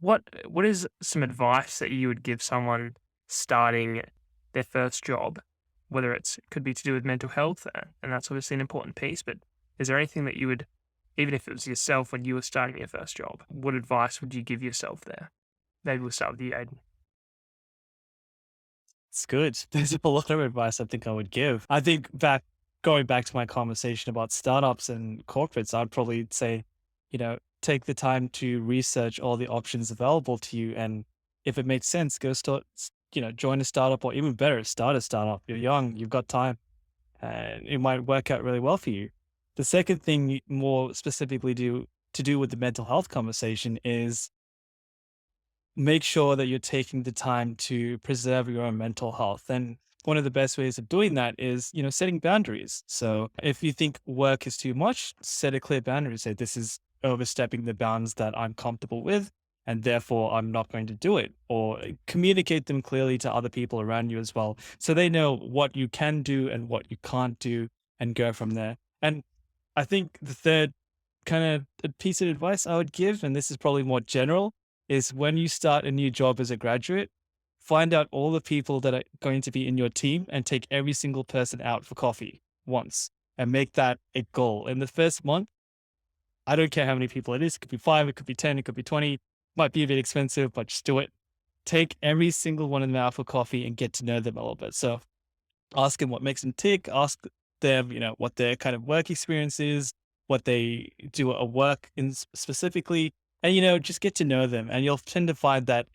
what is some advice that you would give someone starting their first job? Whether could be to do with mental health, and that's obviously an important piece, but is there anything that you would, even if it was yourself when you were starting your first job, what advice would you give yourself there? Maybe we'll start with you, Aiden. It's good. There's a lot of advice I think I would give. I think going back to my conversation about startups and corporates, I'd probably say, take the time to research all the options available to you. And if it makes sense, go join a startup, or even better, start a startup. You're young, you've got time, and it might work out really well for you. The second thing, more specifically to do with the mental health conversation, is make sure that you're taking the time to preserve your own mental health. And one of the best ways of doing that is, setting boundaries. So if you think work is too much, set a clear boundary. Say, this is overstepping the bounds that I'm comfortable with, and therefore I'm not going to do it. Or communicate them clearly to other people around you as well, so they know what you can do and what you can't do, and go from there. And I think the third kind of a piece of advice I would give, and this is probably more general, is when you start a new job as a graduate, find out all the people that are going to be in your team and take every single person out for coffee once, and make that a goal. In the first month, I don't care how many people it is. It could be 5, it could be 10, it could be 20. Might be a bit expensive, but just do it. Take every single one of them out for coffee and get to know them a little bit. So ask them what makes them tick. Ask them, what their kind of work experience is, what they do at work in specifically, and just get to know them. And you'll tend to find that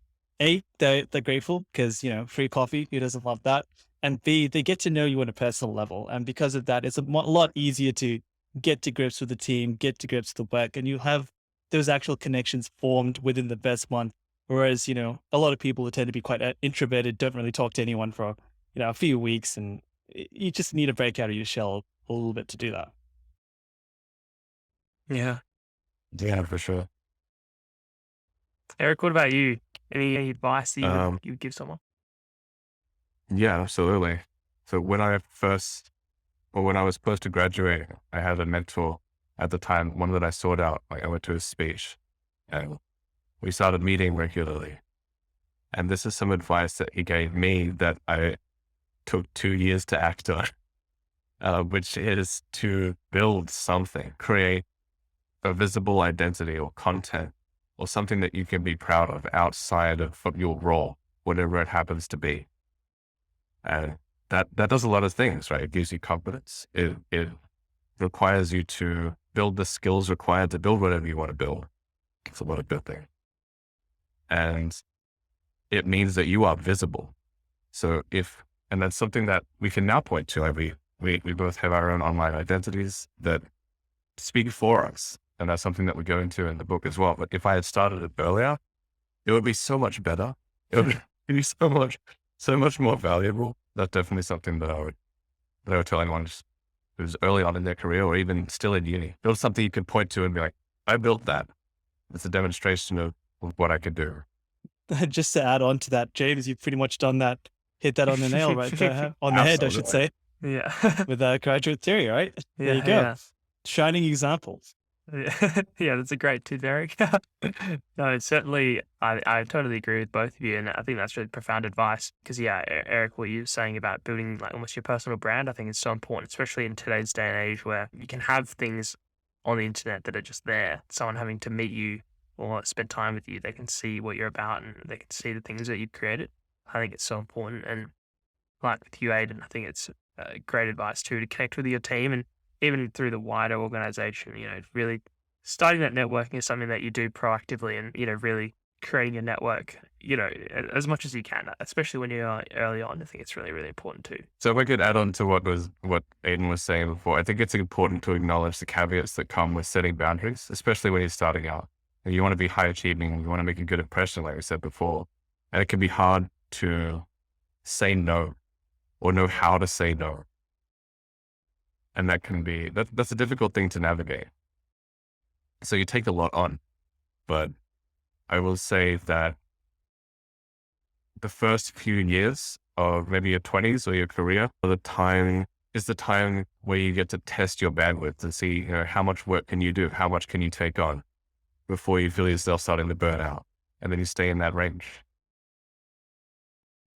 A, they're grateful because free coffee. Who doesn't love that? And B, they get to know you on a personal level, and because of that, it's a lot easier to get to grips with the team, get to grips with the work, and you have those actual connections formed within the first month. Whereas, a lot of people who tend to be quite introverted don't really talk to anyone for a few weeks, and you just need to break out of your shell a little bit to do that. Yeah. Yeah, for sure. Eric, what about you? Any advice that Um, you would give someone? yeah, absolutely. So when I was close to graduating, I had a mentor at the time, one that I sought out. Like I went to his speech and we started meeting regularly. And this is some advice that he gave me that I took 2 years to act on, which is to build something, create a visible identity or content or something that you can be proud of outside of your role, whatever it happens to be. And that does a lot of things, right? It gives you confidence. It requires you to build the skills required to build whatever you want to build. It's a lot of good things. And it means that you are visible. So and that's something that we can now point to. Like we both have our own online identities that speak for us. And that's something that we go into in the book as well. But if I had started it earlier, it would be so much better. It would be so much more valuable. That's definitely something that I would tell anyone who's early on in their career or even still in uni. Build something you can point to and be like, I built that. It's a demonstration of what I could do. Just to add on to that, James, you've pretty much done that, hit that on the nail right there, huh? On the head, I should Absolutely. say, Yeah. with graduate theory, right? There you Yeah, go. yeah. Shining examples. Yeah, yeah, that's a great tip, Eric. No, certainly, I totally agree with both of you, and I think that's really profound advice. Because yeah, Eric, what you were saying about building like almost your personal brand, I think is so important, especially in today's day and age where you can have things on the internet that are just there. Someone having to meet you or spend time with you, they can see what you're about and they can see the things that you've created. I think it's so important, and like with you, Aiden, I think it's great advice too to connect with your team and even through the wider organization. Really starting that networking is something that you do proactively, and really creating a network. As much as you can, especially when you're early on. I think it's really really important too. So if I could add on to what Aiden was saying before, I think it's important to acknowledge the caveats that come with setting boundaries, especially when you're starting out. You want to be high achieving, you want to make a good impression, like we said before. And it can be hard to say no or know how to say no. And that's a difficult thing to navigate. So you take a lot on, but I will say that the first few years of maybe your 20s or your career is the time where you get to test your bandwidth and see, how much work can you do? How much can you take on before you feel yourself starting to burn out? and then you stay in that range.